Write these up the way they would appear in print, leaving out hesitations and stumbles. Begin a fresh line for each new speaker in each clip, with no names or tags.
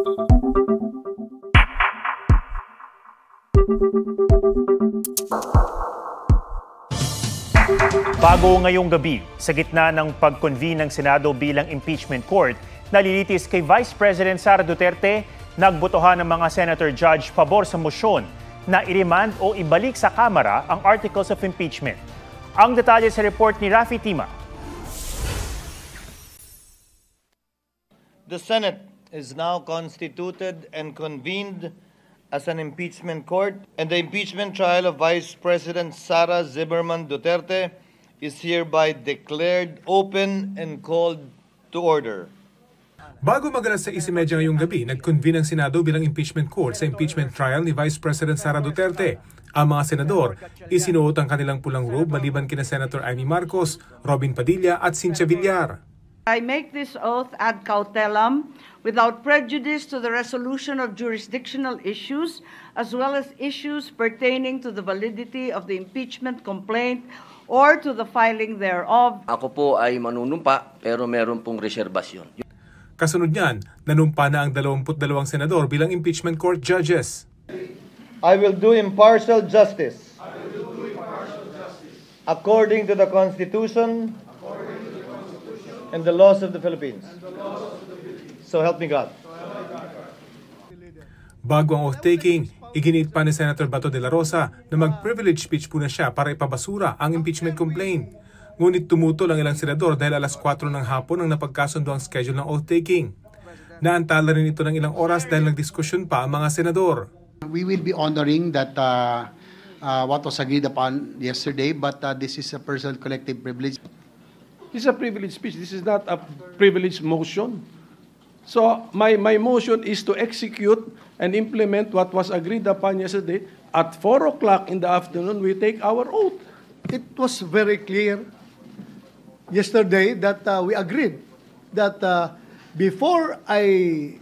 Bago ngayong gabi, sa gitna ng pag-convene ng Senado bilang impeachment court, nalilitis kay Vice President Sara Duterte, nagbotohan ng mga senator judge pabor sa motion na i-remand o ibalik sa Kamara ang articles of impeachment. Ang detalye sa report ni Rafi Tima.
The Senate is now constituted and convened as an impeachment court, and the impeachment trial of Vice President Sara Zimmerman Duterte is hereby declared open and called to order.
Bago mag-alas 6:30 ngayong gabi, nag-convene ang Senado bilang impeachment court sa impeachment trial ni Vice President Sara Duterte. Ang mga senador, isinuot ang kanilang pulang robe maliban kina Senator Amy Marcos, Robin Padilla at Cynthia Villar.
I make this oath ad cautelam without prejudice to the resolution of jurisdictional issues as well as issues pertaining to the validity of the impeachment complaint or to the filing thereof.
Ako po ay manunumpa pero meron pong reserbasyon.
Kasunod niyan, nanumpa na ang 22 senador bilang impeachment court judges.
I will do impartial justice according to the Constitution and the laws of the Philippines. So help me God.
Bago ang oath-taking, iginiit pa ni Senator Bato de la Rosa na mag-privilege speech po na siya para ipabasura ang impeachment complaint. Ngunit tumutol ang ilang senador dahil alas 4 ng hapon ang napagkasundo ang schedule ng oath-taking. Naantala rin ito ng ilang oras dahil nagdiskusyon pa ang mga senador.
We will be honoring that what was agreed upon yesterday, but this is a personal collective privilege.
This is a privilege speech. This is not a privilege motion. So my motion is to execute and implement what was agreed upon yesterday. At 4 o'clock in the afternoon, we take our oath.
It was very clear yesterday that we agreed that before I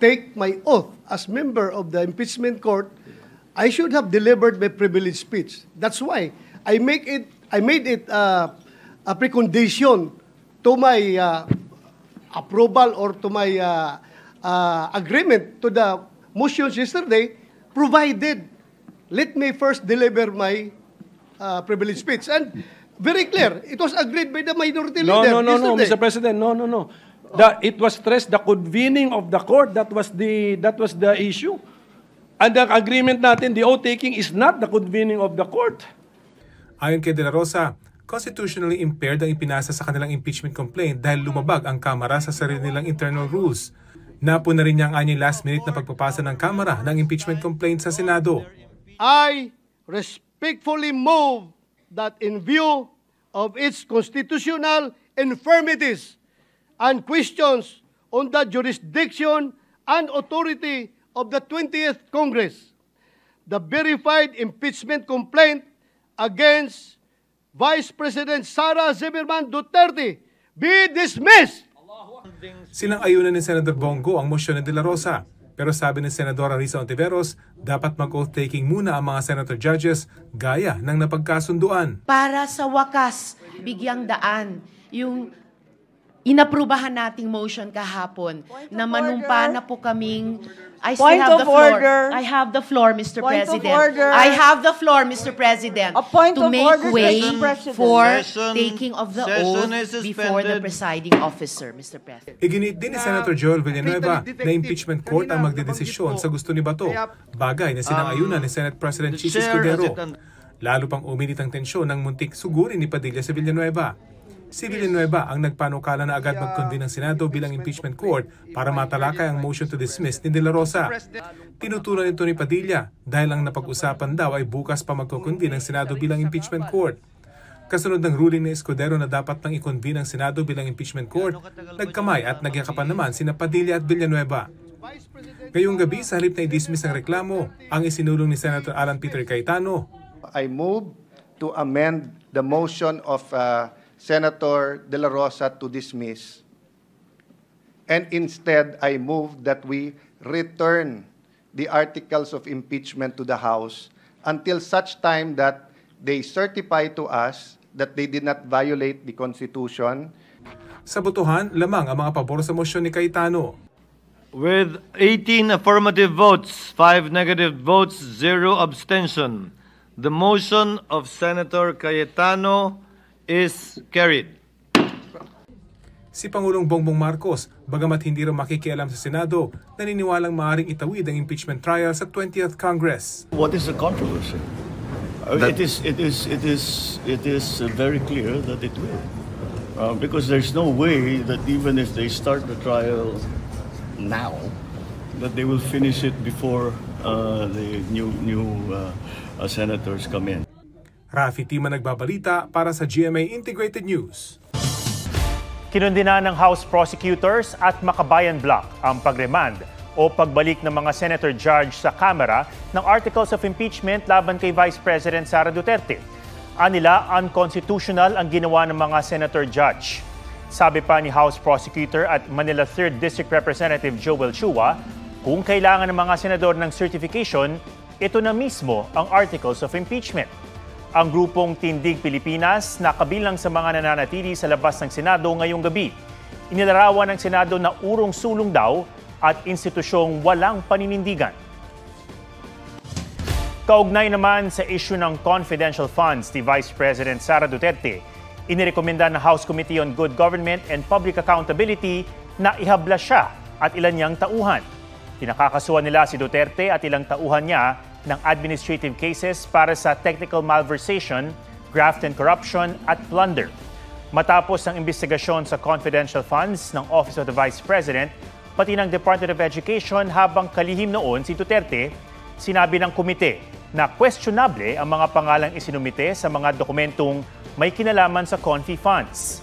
take my oath as member of the impeachment court, I should have delivered my privilege speech. That's why I made it a precondition to my approval or to my agreement to the motions yesterday, provided let me first deliver my privilege speech. And very clear, it was agreed by the minority leader.
No, Mr. President, no. It was stressed the convening of the court. That was the issue. And the agreement natin, the oath-taking is not the convening of the court.
Ayon kay De La Rosa, constitutionally impaired ang ipinasa sa kanilang impeachment complaint dahil lumabag ang Kamara sa sarili nilang internal rules. Napuna rin niya ang anyang last minute na pagpapasa ng Kamara ng impeachment complaint sa Senado.
I respectfully move that in view of its constitutional infirmities and questions on the jurisdiction and authority of the 20th Congress, the verified impeachment complaint against Vice President Sara Zimmerman Duterte be dismissed.
Sinang-ayunan ni Senator Bongo ang motion ni De La Rosa, pero sabi ni Senadora Risa Ontiveros, dapat mag-oath-taking muna ang mga senator judges gaya ng napagkasunduan.
Para sa wakas, bigyang daan yung inaprubahan nating motion kahapon na manumpa na po kaming I still have the floor. I have the floor, Mr. President. I have the floor, Mr. President, to make way for taking of the oath before the presiding officer, Mr. President.
Iginiit din ni Senator Joel Villanueva na impeachment court ang magdedesisyon sa gusto ni Bato, bagay na sinang-ayunan ni Senate President Chichi Escudero. Lalo pang uminit ang tensyon ng muntik sugurin ni Padilla sa Villanueva. Si Villanueva ang nagpanukala na agad mag-convene ng Senado bilang impeachment court para matalakay ang motion to dismiss ni De La Rosa. Tinutulan ito ni Padilla dahil ang napag-usapan daw ay bukas pa magko-convene ng Senado bilang impeachment court. Kasunod ng ruling ni Escudero na dapat nang i-convene ang Senado bilang impeachment court, nagkamay at nagyakapan naman sina Padilla at Villanueva. Ngayong gabi, sa halip na i-dismiss ang reklamo, ang isinulong ni Senator Alan Peter Cayetano.
I move to amend the motion of Senator De La Rosa to dismiss. And instead, I move that we return the articles of impeachment to the House until such time that they certify to us that they did not violate the Constitution.
Sa botohan, lamang ang mga pabor sa motion ni Cayetano.
With 18 affirmative votes, 5 negative votes, 0 abstention, the motion of Senator Cayetano is carried.
Si Pangulong Bongbong Marcos, bagamat hindi rin makikialam sa Senado, naniniwalang maaaring itawid ang impeachment trial sa 20th Congress.
What is the controversy? It is very clear that it will. Because there's no way that even if they start the trial now, that they will finish it before the new senators come in.
Rafi Tima nagbabalita para sa GMA Integrated News.
Kinundina ng House prosecutors at Makabayan Bloc ang pagremand o pagbalik ng mga senator judge sa Kamara ng articles of impeachment laban kay Vice President Sara Duterte. Anila, unconstitutional ang ginawa ng mga senator judge. Sabi pa ni House Prosecutor at Manila 3rd District Representative Joel Chua, kung kailangan ng mga senador ng certification, ito na mismo ang articles of impeachment. Ang grupong Tindig Pilipinas na kabilang sa mga nananatili sa labas ng Senado ngayong gabi. Inilarawan ng Senado na urong-sulong daw at institusyong walang paninindigan. Kaugnay naman sa issue ng confidential funds ni Vice President Sara Duterte, inirekomenda ng House Committee on Good Government and Public Accountability na ihabla siya at ilan niyang tauhan. Pinakakasuhan nila si Duterte at ilang tauhan niya ng administrative cases para sa technical malversation, graft and corruption at plunder. Matapos ang investigasyon sa confidential funds ng Office of the Vice President, pati ng Department of Education habang kalihim noon si Duterte, sinabi ng komite na questionable ang mga pangalang isinumite sa mga dokumentong may kinalaman sa confi funds.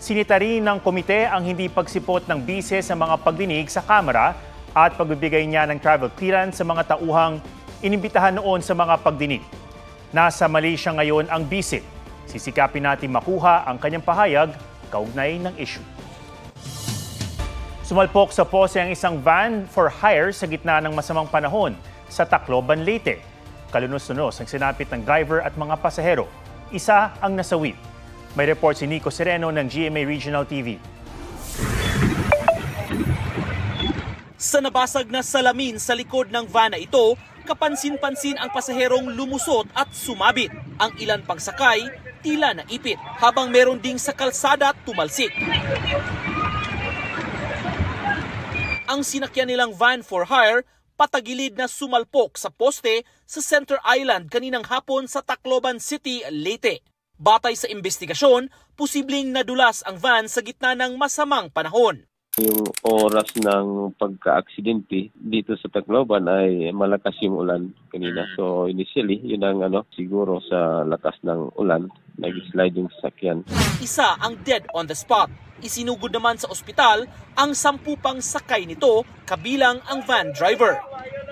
Sinita rin ng komite ang hindi pagsipot ng bise sa mga pagdinig sa Kamara at pagbibigay niya ng travel clearance sa mga tauhang inimbitahan noon sa mga pagdinig. Nasa Malaysia ngayon ang bise. Sisikapin natin makuha ang kanyang pahayag kaugnay ng issue. Sumalpok sa pose ang isang van for hire sa gitna ng masamang panahon sa Tacloban, Leyte. Kalunos-lunos ang sinapit ng driver at mga pasahero. Isa ang nasawi. May report si Nico Sereno ng GMA Regional TV.
Sa nabasag na salamin sa likod ng van na ito, kapansin-pansin ang pasaherong lumusot at sumabit. Ang ilan pang sakay, tila naipit, habang meron ding sa kalsada tumalsik. Ang sinakyan nilang van for hire, patagilid na sumalpok sa poste sa Center Island kaninang hapon sa Tacloban City, Leyte. Batay sa investigasyon, posibleng nadulas ang van sa gitna ng masamang panahon.
Yung oras ng pagka-aksidente dito sa Tacloban ay malakas yung ulan kanina. So initially, yun ang siguro sa lakas ng ulan, nag-slide yung sasakyan.
Isa ang dead on the spot. Isinugod naman sa ospital ang 10 pang sakay nito kabilang ang van driver.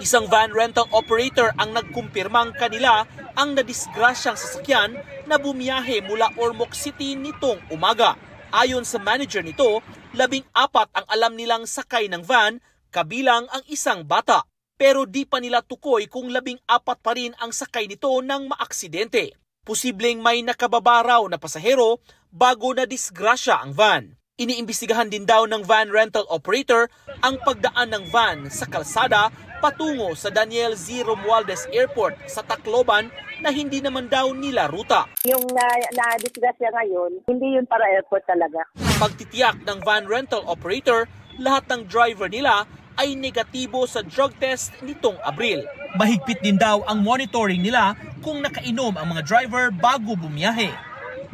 Isang van rental operator ang nagkumpirmang kanila ang nadisgrasyang sasakyan na bumiyahe mula Ormoc City nitong umaga. Ayon sa manager nito, 14 ang alam nilang sakay ng van kabilang ang isang bata. Pero di pa nila tukoy kung 14 pa rin ang sakay nito ng maaksidente. Posibleng may nakababa raw na pasahero bago na disgrasya ang van. Iniimbestigahan din daw ng van rental operator ang pagdaan ng van sa kalsada patungo sa Daniel Z. Romualdez Airport sa Tacloban na hindi naman daw nila ruta.
Yung na-disgrasya ngayon, hindi yun para airport talaga.
Pagtitiyak ng van rental operator, lahat ng driver nila ay negatibo sa drug test nitong Abril. Mahigpit din daw ang monitoring nila kung nakainom ang mga driver bago bumiyahe.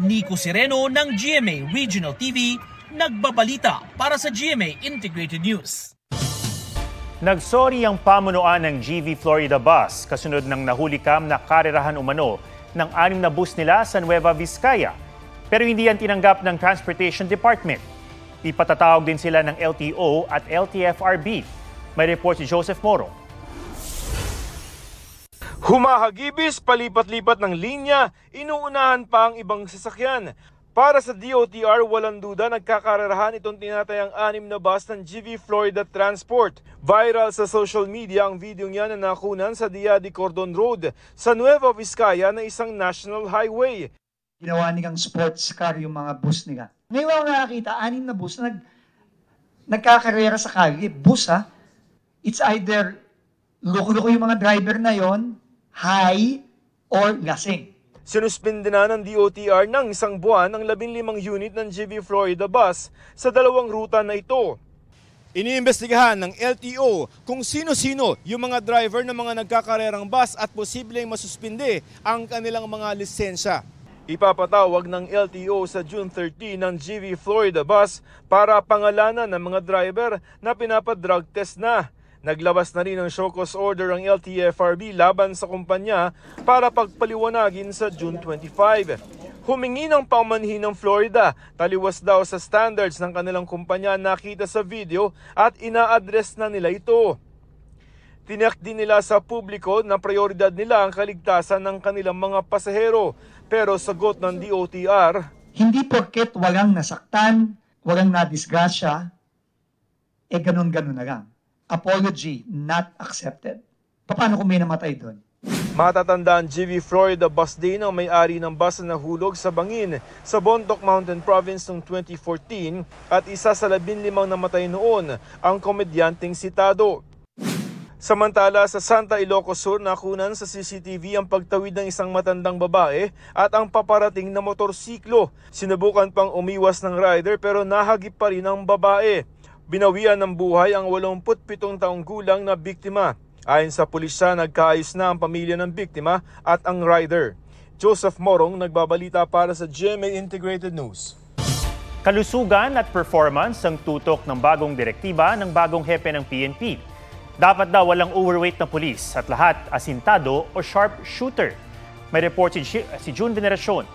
Nico Sereno ng GMA Regional TV, nagbabalita para sa GMA Integrated News.
Nagsorry ang pamunuan ng GV Florida Bus kasunod ng nahulikam na karerahan umano ng 6 na bus nila sa Nueva Vizcaya. Pero hindi yan tinanggap ng Transportation Department. Ipatatawag din sila ng LTO at LTFRB. May report si Joseph Moro.
Humahagibis, palipat-lipat ng linya, inuunahan pa ang ibang sasakyan. Para sa DOTR, walang duda nagkakarerahan itong tinatayang 6 na bus ng GV Florida Transport. Viral sa social media ang video niya na nakunan sa Dia de Cordon Road sa Nueva Vizcaya na isang national highway.
Ginawa nilang sports car yung mga bus nila. Ngayon ako nakakita, 6 na bus na nagkakarera sa kalye. Bus ha? It's either loko-loko yung mga driver na yon, high, or lasing.
Sinuspinde na ng DOTR ng 1 buwan ang 15 unit ng GV Florida bus sa 2 ruta na ito. Iniimbestigahan ng LTO kung sino-sino yung mga driver ng mga nagkakarerang bus at posibleng masuspinde ang kanilang mga lisensya. Ipapatawag ng LTO sa June 13 ng GV Florida bus para pangalanan ng mga driver na pinapadrug test na. Naglabas na rin ng show cause order ang LTFRB laban sa kumpanya para pagpaliwanagin sa June 25. Humingi ng paumanhin ng Florida, taliwas daw sa standards ng kanilang kumpanya nakita sa video at ina-address na nila ito. Tiniyak din nila sa publiko na prioridad nila ang kaligtasan ng kanilang mga pasahero. Pero sagot ng DOTR,
hindi porket walang nasaktan, walang nadisgrasya, ganun-ganun na lang. Apology not accepted. Paano kung may namatay doon?
Matatandaan GV Florida bus din ang may-ari ng bus na nahulog sa bangin sa Bontoc Mountain Province noong 2014 at isa sa 15 namatay noon ang komedyanteng si Tado. Samantala sa Santa Ilocos Sur nakunan sa CCTV ang pagtawid ng isang matandang babae at ang paparating na motorsiklo. Sinubukan pang umiwas ng rider pero nahagip pa rin ang babae. Binawian ng buhay ang 87 taong gulang na biktima. Ayon sa pulisya, nagkaayos na ang pamilya ng biktima at ang rider. Joseph Morong nagbabalita para sa GMA Integrated News.
Kalusugan at performance ang tutok ng bagong direktiba ng bagong hepe ng PNP. Dapat daw walang overweight na pulis at lahat asintado o sharp shooter. May report si June Veneracion.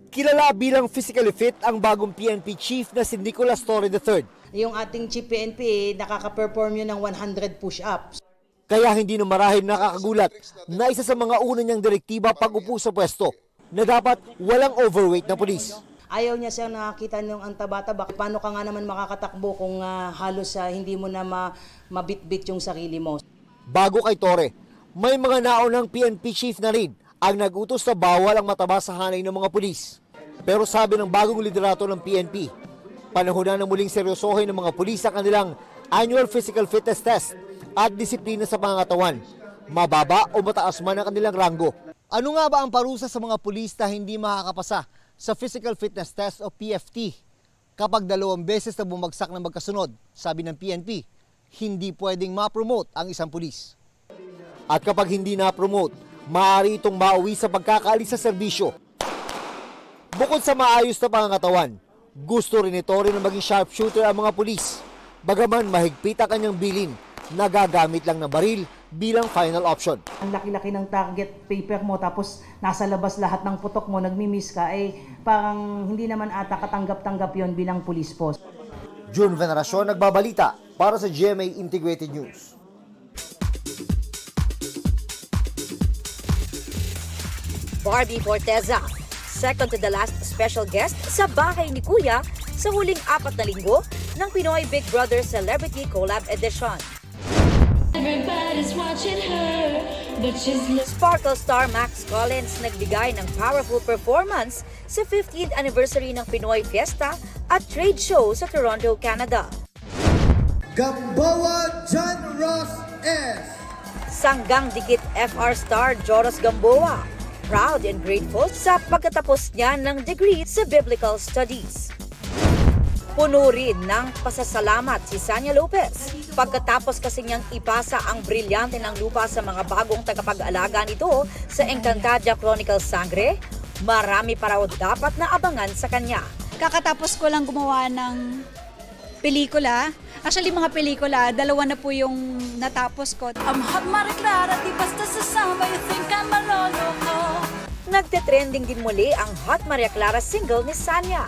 Kilala bilang physically fit ang bagong PNP chief na si Nicolas Torre III.
Yung ating chief PNP, nakaka-perform yun ng 100 push-ups.
Kaya hindi na marahil nakakagulat na isa sa mga una niyang direktiba pag-upo sa pwesto na dapat walang overweight na pulis.
Ayaw niya siyang nakakita nung ang taba-taba. Paano ka nga naman makakatakbo kung halos hindi mo na mabitbit yung sarili mo?
Bago kay Torre, may mga naunang PNP chief na rin ang nag-utos na bawal ang mataba sa hanay ng mga pulis. Pero sabi ng bagong liderato ng PNP, panahon na muling seryosohin ng mga pulis ang kanilang annual physical fitness test at disiplina sa pangangatawan, mababa o mataas man ang kanilang ranggo. Ano nga ba ang parusa sa mga pulis na hindi makakapasa sa physical fitness test o PFT? Kapag 2 beses na bumagsak na magkasunod, sabi ng PNP, hindi pwedeng ma-promote ang isang pulis. At kapag hindi na-promote, maaari itong mauwi sa pagkakaalis sa serbisyo. Bukod sa maayos na pangangatawan, gusto rin ito rin na maging sharpshooter ang mga pulis. Bagaman mahigpit ang kanyang bilin, nagagamit lang na baril bilang final option.
Ang laki-laki ng target paper mo tapos nasa labas lahat ng putok mo, nagmi-miss ka, parang hindi naman ata katanggap-tanggap yon bilang pulis po.
June Veneracion nagbabalita para sa GMA Integrated News.
Barbie Forteza, second to the last special guest sa bahay ni Kuya sa huling 4 na linggo ng Pinoy Big Brother Celebrity Collab Edition. Sparkle star Max Collins nagbigay ng powerful performance sa 15th anniversary ng Pinoy Fiesta at trade show sa Toronto, Canada.
Gamboa John Ross S.
Sanggang dikit FR star Joros Gamboa, proud and grateful sa pagkatapos niya ng degree sa Biblical Studies. Puno rin ng pasasalamat si Sanya Lopez pagkatapos kasi niyang ipasa ang brilyante ng lupa sa mga bagong tagapag-alaga nito sa Encantadia Chronicles Sangre. Marami pa raw dapat na abangan sa kanya.
Kakatapos ko lang gumawa ng pelikula. Actually, mga pelikula, 2 na po yung natapos ko. I'm hot, Mariclara, di basta sasama, you think I'm maloloko.
Nagte-trending din muli ang Hot Maria Clara single ni Sanya.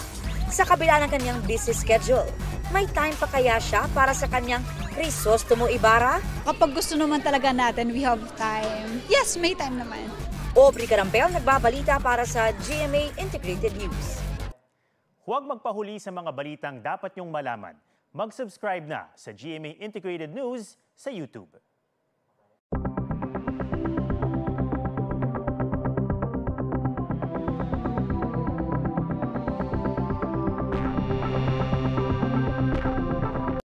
Sa kabila ng kanyang busy schedule, may time pa kaya siya para sa kanyang Crisostomo Ibarra?
Kapag gusto naman talaga natin, we have time. Yes, may time naman.
Aubrey Carampel nagbabalita para sa GMA Integrated News.
Huwag magpahuli sa mga balitang dapat niyong malaman. Mag-subscribe na sa GMA Integrated News sa YouTube.